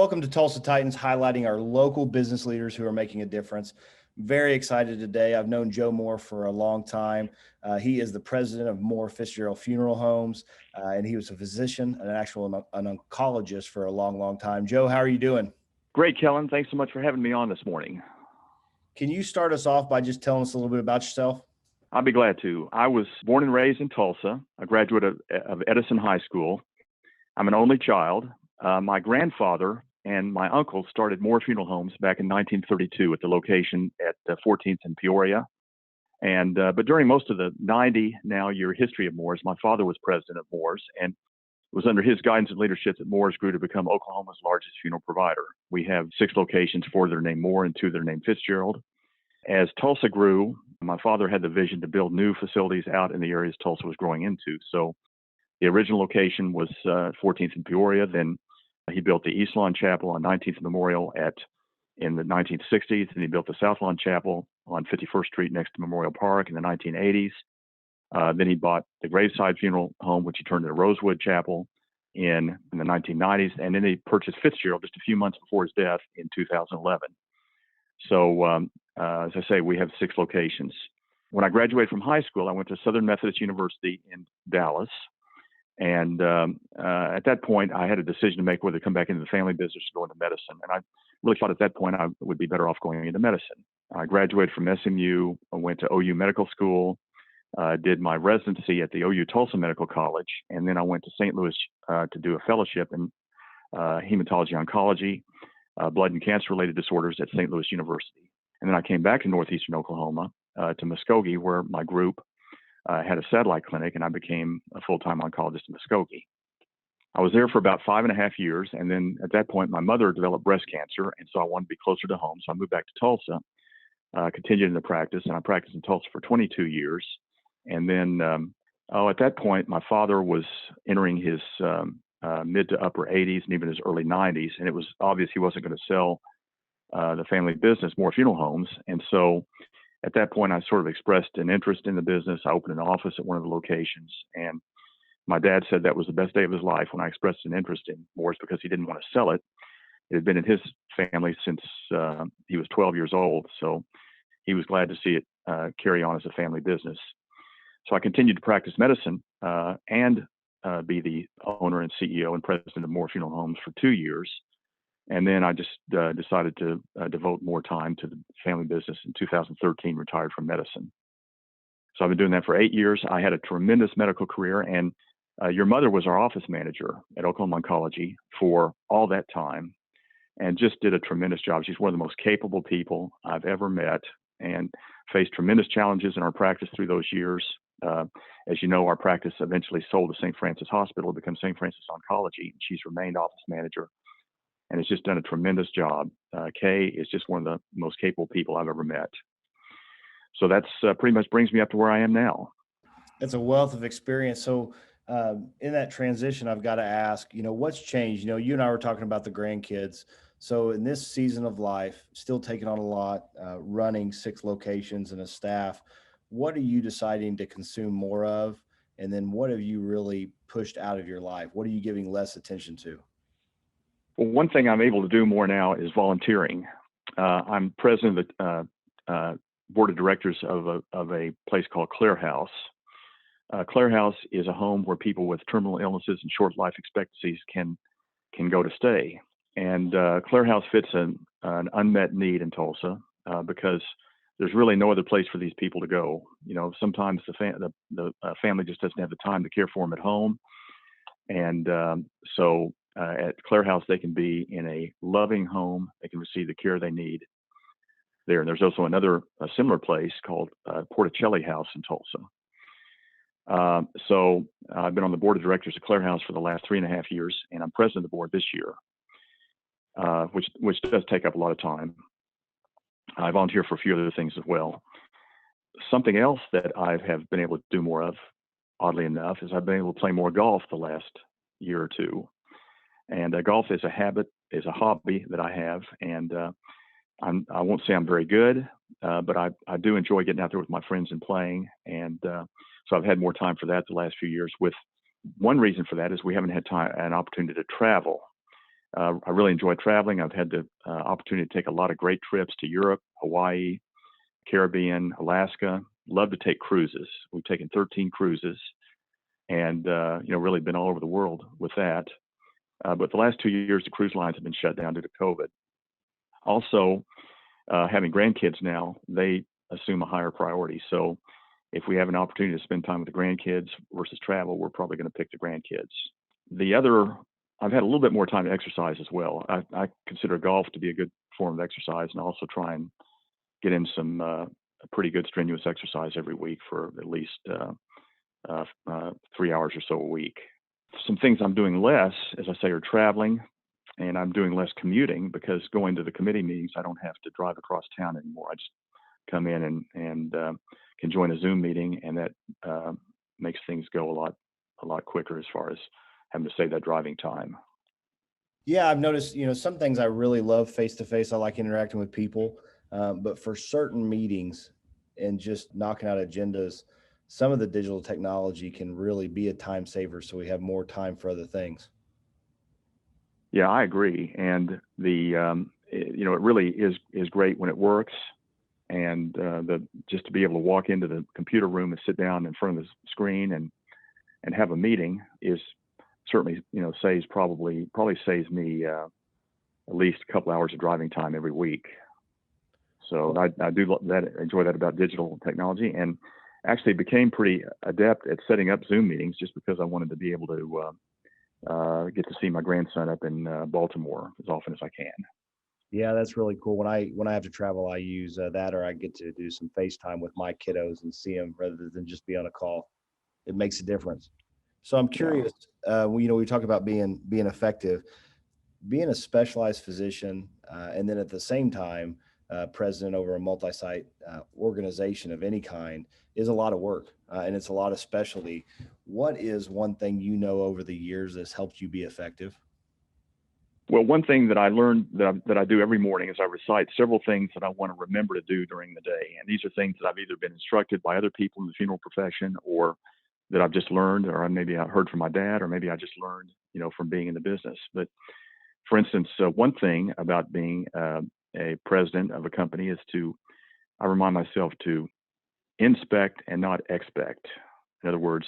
Welcome to Tulsa Titans, highlighting our local business leaders who are making a difference. Very excited today. I've known Joe Moore for a long time. He is the president of Moore Fitzgerald Funeral Homes, and he was a physician and an oncologist for a long, long time. Joe, how are you doing? Great, Kellen. Thanks so much for having me on this morning. Can you start us off by just telling us a little bit about yourself? I'd be glad to. I was born and raised in Tulsa, a graduate of Edison High School. I'm an only child. My grandfather and my uncle started Moore Funeral Homes back in 1932 at the location at 14th and Peoria. But during most of the 90-now-year history of Moore's, my father was president of Moore's, and it was under his guidance and leadership that Moore's grew to become Oklahoma's largest funeral provider. We have 6 locations, 4 that are named Moore and 2 that are named Fitzgerald. As Tulsa grew, my father had the vision to build new facilities out in the areas Tulsa was growing into. So the original location was 14th and Peoria. Then he built the East Lawn Chapel on 19th Memorial in the 1960s, and he built the South Lawn Chapel on 51st Street next to Memorial Park in the 1980s. Then he bought the Graveside Funeral Home, which he turned into Rosewood Chapel in the 1990s, and then he purchased Fitzgerald just a few months before his death in 2011. So, as I say, we have 6 locations. When I graduated from high school, I went to Southern Methodist University in Dallas. And at that point, I had a decision to make whether to come back into the family business or go into medicine. And I really thought at that point I would be better off going into medicine. I graduated from SMU, I went to OU Medical School, did my residency at the OU Tulsa Medical College, and then I went to St. Louis to do a fellowship in hematology oncology, blood and cancer-related disorders at St. Louis University. And then I came back to northeastern Oklahoma, to Muskogee, where my group had a satellite clinic, and I became a full-time oncologist in Muskogee. I was there for about 5.5 years, and then at that point, my mother developed breast cancer, and so I wanted to be closer to home. So I moved back to Tulsa, continued in the practice, and I practiced in Tulsa for 22 years. And then, at that point, my father was entering his mid to upper 80s and even his early 90s, and it was obvious he wasn't going to sell the family business, Moore Funeral Homes. And so at that point, I sort of expressed an interest in the business. I opened an office at one of the locations, and my dad said that was the best day of his life when I expressed an interest in Moore's because he didn't want to sell it. It had been in his family since he was 12 years old, so he was glad to see it carry on as a family business. So I continued to practice medicine and be the owner and CEO and president of Moore Funeral Homes for 2 years. And then I just decided to devote more time to the family business in 2013, retired from medicine. So I've been doing that for 8 years. I had a tremendous medical career, and your mother was our office manager at Oklahoma Oncology for all that time and just did a tremendous job. She's one of the most capable people I've ever met and faced tremendous challenges in our practice through those years. As you know, our practice eventually sold to St. Francis Hospital to become St. Francis Oncology. She's remained office manager and has just done a tremendous job. Kay is just one of the most capable people I've ever met. So that's pretty much brings me up to where I am now. That's a wealth of experience. So in that transition, I've got to ask, what's changed? You and I were talking about the grandkids. So in this season of life, still taking on a lot, running 6 locations and a staff, what are you deciding to consume more of? And then what have you really pushed out of your life? What are you giving less attention to? Well, one thing I'm able to do more now is volunteering. I'm president of the board of directors of a place called Clare House. Clare House is a home where people with terminal illnesses and short life expectancies can go to stay. And Clare House fits an unmet need in Tulsa because there's really no other place for these people to go. Sometimes the family just doesn't have the time to care for them at home. And so at Clare House, they can be in a loving home. They can receive the care they need there. And there's also a similar place called Porticelli House in Tulsa. So I've been on the board of directors of Clare House for the last 3.5 years, and I'm president of the board this year, which does take up a lot of time. I volunteer for a few other things as well. Something else that I have been able to do more of, oddly enough, is I've been able to play more golf the last year or two. And golf is a hobby that I have, and I won't say I'm very good, but I do enjoy getting out there with my friends and playing. And so I've had more time for that the last few years. With one reason for that is we haven't had an opportunity to travel. I really enjoy traveling. I've had the opportunity to take a lot of great trips to Europe, Hawaii, Caribbean, Alaska. Love to take cruises. We've taken 13 cruises, and really been all over the world with that. But the last 2 years, the cruise lines have been shut down due to COVID. Also, having grandkids now, they assume a higher priority. So if we have an opportunity to spend time with the grandkids versus travel, we're probably going to pick the grandkids. I've had a little bit more time to exercise as well. I consider golf to be a good form of exercise, and also try and get in some pretty good strenuous exercise every week for at least 3 hours or so a week. Some things I'm doing less, as I say, are traveling, and I'm doing less commuting, because going to the committee meetings, I don't have to drive across town anymore. I just come in and can join a Zoom meeting, and that makes things go a lot quicker as far as having to save that driving time. Yeah, I've noticed, some things I really love face to face. I like interacting with people, but for certain meetings and just knocking out agendas, some of the digital technology can really be a time saver. So we have more time for other things. Yeah, I agree. And it really is great when it works. And just to be able to walk into the computer room and sit down in front of the screen and have a meeting is certainly, probably saves me at least a couple hours of driving time every week. So I do enjoy that about digital technology, and actually became pretty adept at setting up Zoom meetings just because I wanted to be able to get to see my grandson up in Baltimore as often as I can. Yeah, that's really cool. When I have to travel, I use that, or I get to do some FaceTime with my kiddos and see them rather than just be on a call. It makes a difference. So I'm Yeah. curious. We talk about being effective, being a specialized physician, and then at the same time, president over a multi-site organization of any kind is a lot of work, and it's a lot of specialty. What is one thing over the years that's helped you be effective? Well, one thing that I learned that I do every morning is I recite several things that I want to remember to do during the day. And these are things that I've either been instructed by other people in the funeral profession, or that I've just learned, or maybe I heard from my dad, or maybe I just learned, from being in the business. But for instance, one thing about being a president of a company is I remind myself to inspect and not expect. In other words,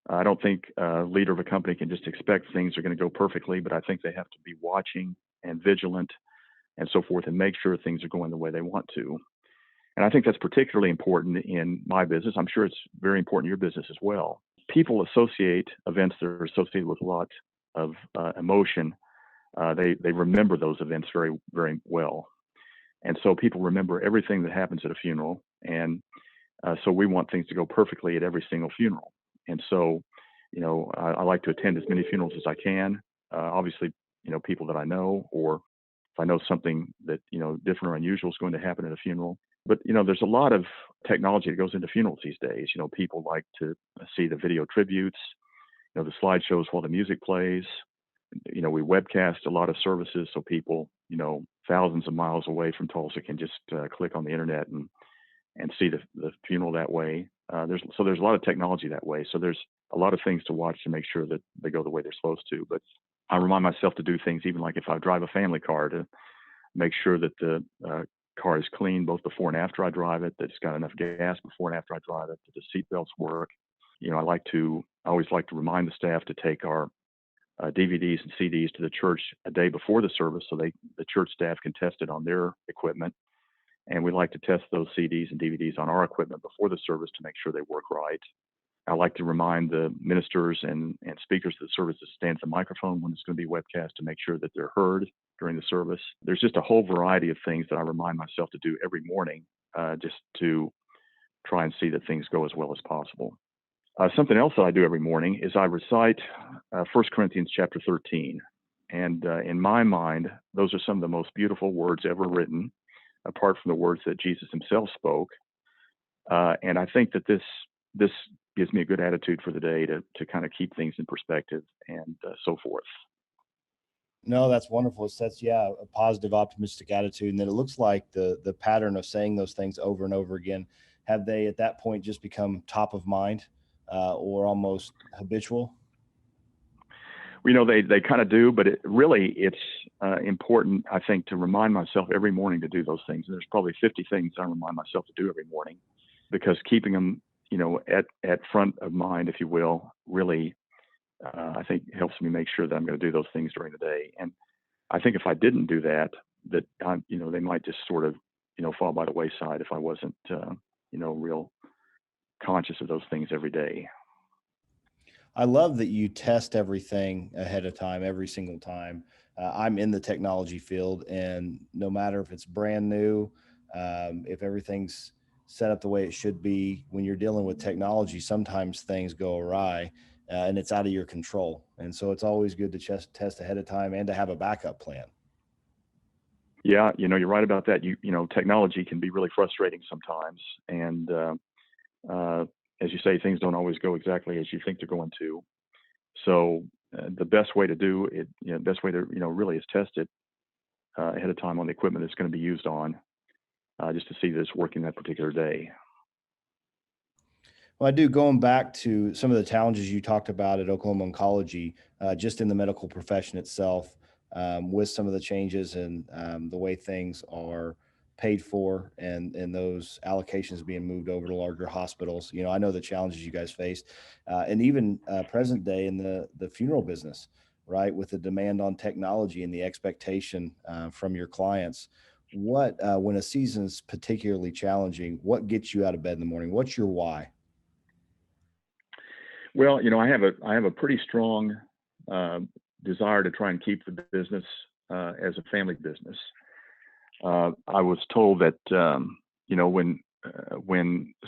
I don't think a leader of a company can just expect things are going to go perfectly, but I think they have to be watching and vigilant and so forth, and make sure things are going the way they want to. And I think that's particularly important in my business. I'm sure it's very important in your business as well. People associate events that are associated with a lot of emotion. They remember those events very, very well. And so people remember everything that happens at a funeral. And so we want things to go perfectly at every single funeral. And so, I like to attend as many funerals as I can. Obviously, people that I know, or if I know something that, different or unusual is going to happen at a funeral. But, there's a lot of technology that goes into funerals these days. People like to see the video tributes, the slideshows while the music plays. We webcast a lot of services, so people, thousands of miles away from Tulsa can just click on the internet and see the funeral that way. There's a lot of technology that way. So there's a lot of things to watch to make sure that they go the way they're supposed to. But I remind myself to do things, even like if I drive a family car, to make sure that the car is clean both before and after I drive it, that it's got enough gas before and after I drive it, that the seat belts work. I always like to remind the staff to take our DVDs and CDs to the church a day before the service, so the church staff can test it on their equipment. And we like to test those CDs and DVDs on our equipment before the service to make sure they work right. I like to remind the ministers and speakers of the service to stand at the microphone when it's going to be webcast to make sure that they're heard during the service. There's just a whole variety of things that I remind myself to do every morning, just to try and see that things go as well as possible. Something else that I do every morning is I recite 1 Corinthians chapter 13. And in my mind, those are some of the most beautiful words ever written, apart from the words that Jesus himself spoke. And I think that this gives me a good attitude for the day to kind of keep things in perspective and so forth. No, that's wonderful. It sets, a positive, optimistic attitude. And then it looks like the pattern of saying those things over and over again, have they at that point just become top of mind, or almost habitual? they kind of do, but it's important, I think, to remind myself every morning to do those things. And there's probably 50 things I remind myself to do every morning, because keeping them, at front of mind, if you will, really, I think helps me make sure that I'm going to do those things during the day. And I think if I didn't do that, they might just sort of, fall by the wayside if I wasn't, real conscious of those things every day. I love that you test everything ahead of time, every single time. I'm in the technology field, and no matter if it's brand new, if everything's set up the way it should be, when you're dealing with technology, sometimes things go awry, and it's out of your control. And so it's always good to just test ahead of time and to have a backup plan. Yeah, you're right about that. Technology can be really frustrating sometimes, and as you say, things don't always go exactly as you think they're going to. So the best way to do it, the best way to really is test it ahead of time on the equipment it's going to be used on, just to see that it's working that particular day. Well, I do. Going back to some of the challenges you talked about at Oklahoma Oncology, just in the medical profession itself, with some of the changes and the way things are paid for, and those allocations being moved over to larger hospitals. I know the challenges you guys faced, and even present day in the funeral business, right? With the demand on technology and the expectation from your clients. What when a season's particularly challenging, what gets you out of bed in the morning? What's your why? Well, I have a pretty strong uh, desire to try and keep the business as a family business. I was told that when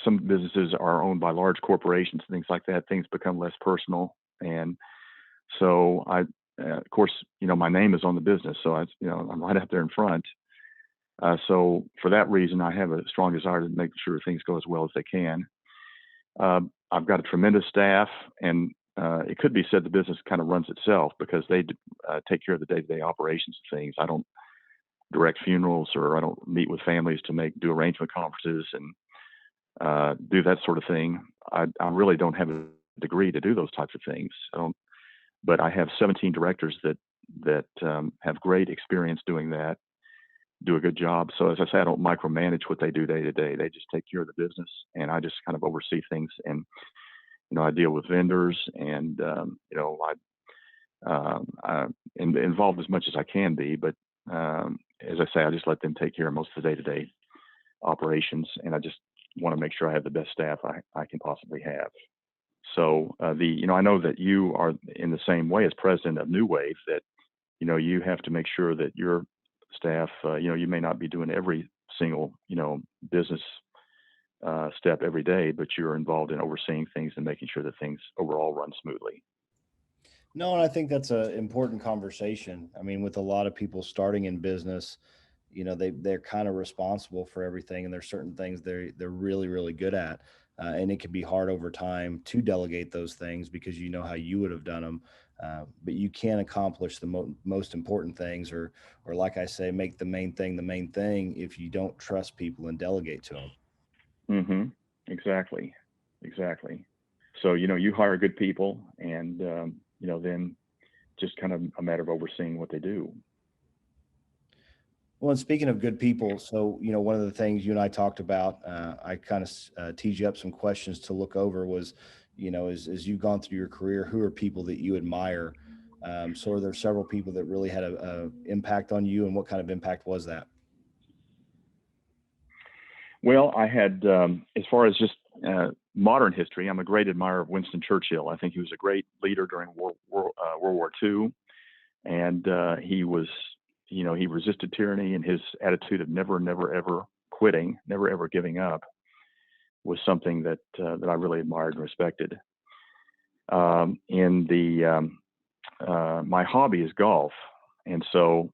some businesses are owned by large corporations and things like that, things become less personal. And so of course, my name is on the business, so I'm right up there in front. So for that reason, I have a strong desire to make sure things go as well as they can. I've got a tremendous staff, and it could be said the business kind of runs itself, because they take care of the day-to-day operations of things. I don't direct funerals, or I don't meet with families to do arrangement conferences and do that sort of thing. I really don't have a degree to do those types of things. I don't, but I have 17 directors that have great experience doing that, do a good job. So as I say, I don't micromanage what they do day to day. They just take care of the business, and I just kind of oversee things. And I deal with vendors, and I'm involved as much as I can be. But as I say, I just let them take care of most of the day-to-day operations, and I just want to make sure I have the best staff I can possibly have. So I know that you are in the same way as president of Newave, that you have to make sure that your staff, you may not be doing every single business step every day, but you're involved in overseeing things and making sure that things overall run smoothly. No, and I think that's an important conversation. I mean, with a lot of people starting in business, they're kind of responsible for everything, and there's certain things they're really really good at, and it can be hard over time to delegate those things because you know how you would have done them, but you can't accomplish the most important things, or like I say, make the main thing if you don't trust people and delegate to them. Hmm. Exactly. Exactly. So you hire good people, and then just kind of a matter of overseeing what they do. Well, and speaking of good people, so one of the things you and I talked about, I kind of teed you up some questions to look over was, as you've gone through your career, who are people that you admire? So are there several people that really had a impact on you, and what kind of impact was that? Well, I had, as far as just modern history, I'm a great admirer of Winston Churchill. I think he was a great leader during World War II, and he resisted tyranny, and his attitude of never, never, ever quitting, never, ever giving up, was something that I really admired and respected. In the My hobby is golf, and so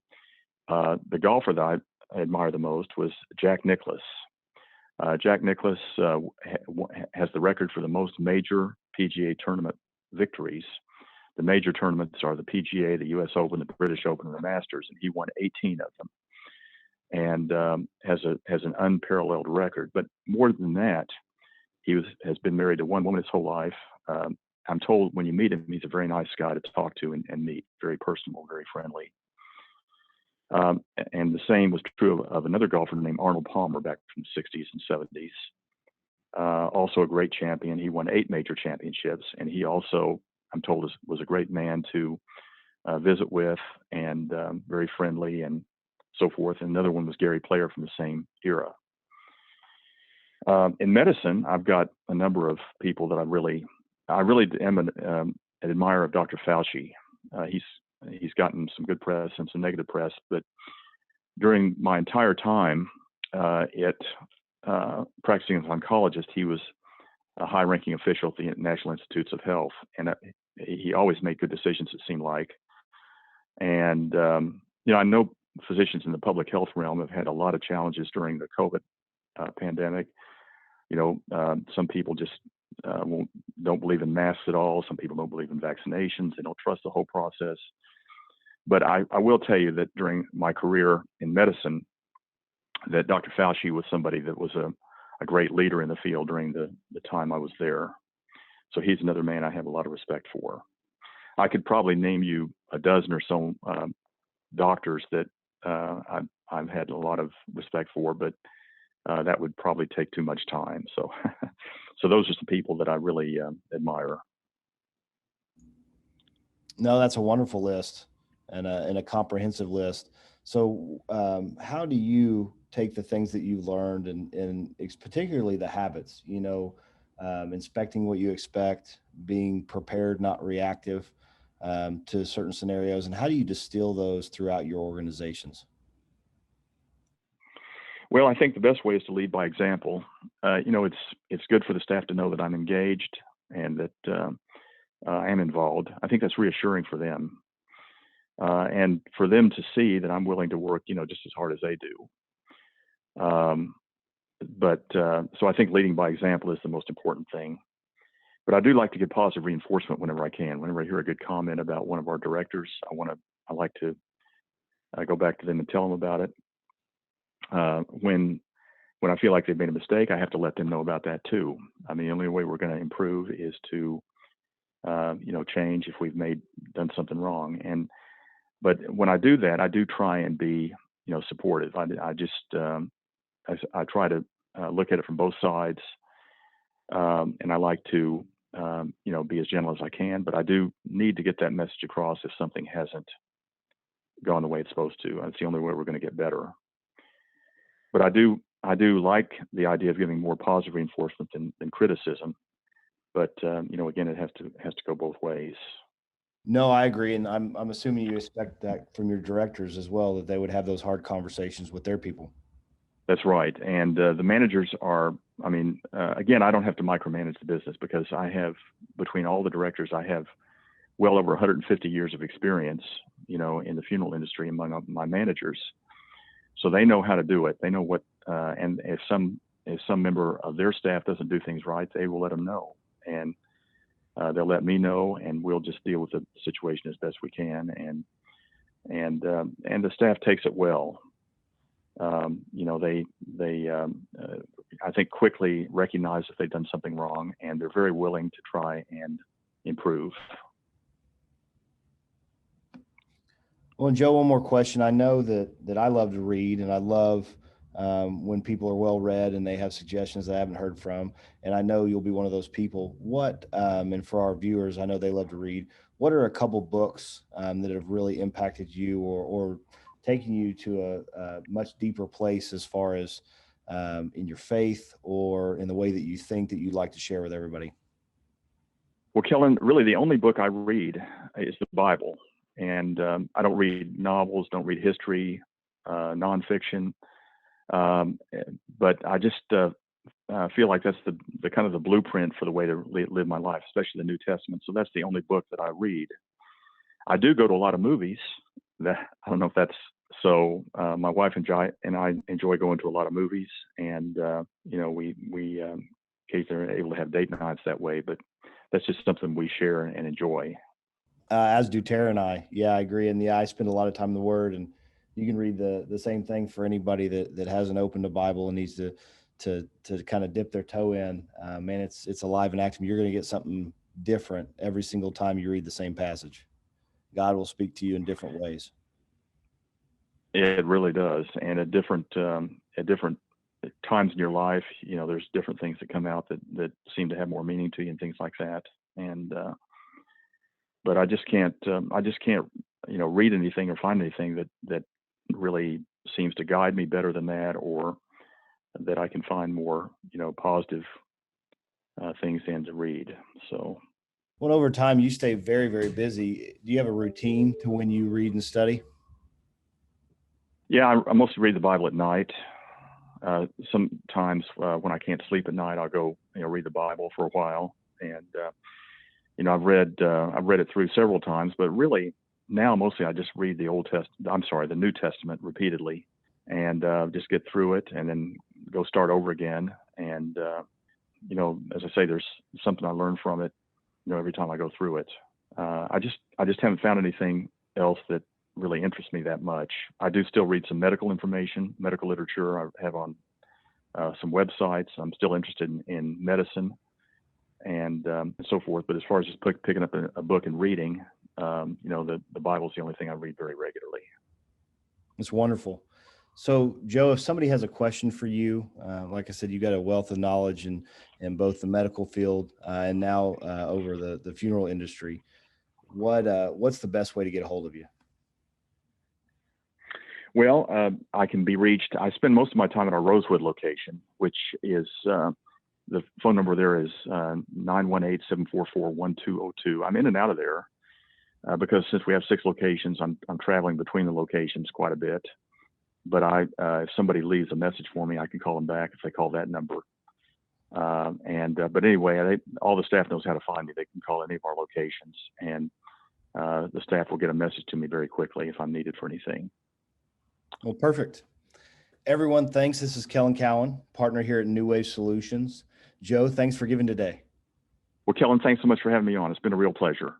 the golfer that I admire the most was Jack Nicklaus. Jack Nicklaus has the record for the most major PGA tournament victories. The major tournaments are the PGA, the U.S. Open, the British Open, and the Masters, and he won 18 of them, and has an unparalleled record. But more than that, has been married to one woman his whole life. I'm told when you meet him, he's a very nice guy to talk to and meet, very personable, very friendly. And the same was true of another golfer named Arnold Palmer back from the 60s and 70s. Also a great champion. He won 8 major championships, and he also, I'm told, was a great man to visit with, and very friendly and so forth. And another one was Gary Player from the same era. In medicine, I've got a number of people that I really am an admirer of Dr. Fauci. He's gotten some good press and some negative press, but during my entire time practicing as an oncologist, he was a high-ranking official at the National Institutes of Health, and he always made good decisions, it seemed like. And I know physicians in the public health realm have had a lot of challenges during the COVID pandemic. Some people just don't believe in masks at all. Some people don't believe in vaccinations. They don't trust the whole process. But I will tell you that during my career in medicine, that Dr. Fauci was somebody that was a great leader in the field during the time I was there. So he's another man I have a lot of respect for. I could probably name you a dozen or so doctors that I've had a lot of respect for, but that would probably take too much time. So, so those are some people that I really admire. No, that's a wonderful list and a comprehensive list. So how do you take the things that you learned and particularly the habits, inspecting what you expect, being prepared, not reactive to certain scenarios, and how do you distill those throughout your organizations? Well, I think the best way is to lead by example. It's good for the staff to know that I'm engaged and that I am involved. I think that's reassuring for them, and for them to see that I'm willing to work, just as hard as they do. So I think leading by example is the most important thing. But I do like to give positive reinforcement whenever I can. Whenever I hear a good comment about one of our directors, I like to go back to them and tell them about it. When I feel like they've made a mistake, I have to let them know about that too. I mean, the only way we're going to improve is to, change if we've done something wrong. But when I do that, I do try and be, supportive. I try to look at it from both sides, and I like to, be as gentle as I can. But I do need to get that message across if something hasn't gone the way it's supposed to. That's the only way we're going to get better. But I do like the idea of giving more positive reinforcement than criticism. But again, it has to go both ways. No, I agree, and I'm assuming you expect that from your directors as well, that they would have those hard conversations with their people. That's right, and the managers are. I mean, again, I don't have to micromanage the business because I have, between all the directors, I have well over 150 years of experience, in the funeral industry among my managers. So they know how to do it. They know what, and if some member of their staff doesn't do things right, they will let them know, and they'll let me know, and we'll just deal with the situation as best we can. And the staff takes it well. They I think quickly recognize if they've done something wrong, and they're very willing to try and improve. Well, and Joe, one more question. I know that I love to read, and I love when people are well read and they have suggestions that I haven't heard from. And I know you'll be one of those people. And for our viewers, I know they love to read. What are a couple books that have really impacted you or taken you to a much deeper place as far as in your faith or in the way that you think that you'd like to share with everybody? Well, Kellen, really the only book I read is the Bible. And I don't read novels, don't read history, nonfiction. But I just feel like that's the kind of the blueprint for the way to live my life, especially the New Testament. So that's the only book that I read. I do go to a lot of movies. I don't know if that's so. My wife and I enjoy going to a lot of movies, and we occasionally are able to have date nights that way. But that's just something we share and enjoy. As do Tara and I. Yeah, I agree. And I spend a lot of time in the Word, and you can read the same thing for anybody that hasn't opened a Bible and needs to kind of dip their toe in. Man, it's alive and active. You're going to get something different every single time you read the same passage. God will speak to you in different ways. It really does. And at different times in your life, there's different things that come out that seem to have more meaning to you and things like that. And, but I just can't, read anything or find anything that really seems to guide me better than that, or that I can find more, positive things in to read. So, Well, over time, you stay very, very busy. Do you have a routine to when you read and study? yeah, I mostly read the Bible at night. Sometimes when I can't sleep at night, I'll go, read the Bible for a while. And I've read it through several times, but really now mostly I just read the New Testament repeatedly, and just get through it and then go start over again. And as I say, there's something I learn from it, every time I go through it. I just haven't found anything else that really interests me that much. I do still read some medical information, medical literature. I have on some websites. I'm still interested in medicine and so forth. But as far as just picking up a book and reading, the Bible's the only thing I read very regularly. It's wonderful. So, Joe, if somebody has a question for you, like I said, you got a wealth of knowledge in both the medical field and now over the funeral industry. What's the best way to get a hold of you? Well, I can be reached. I spend most of my time at our Rosewood location, which is the phone number there is 918-744-1202. I'm in and out of there because since we have 6 locations, I'm traveling between the locations quite a bit. But if somebody leaves a message for me, I can call them back if they call that number. But anyway, all the staff knows how to find me. They can call any of our locations, and the staff will get a message to me very quickly if I'm needed for anything. Well, perfect. Everyone, thanks. This is Kellen Cowan, partner here at Newave Solutions. Joe, thanks for giving today. Well, Kellen, thanks so much for having me on. It's been a real pleasure.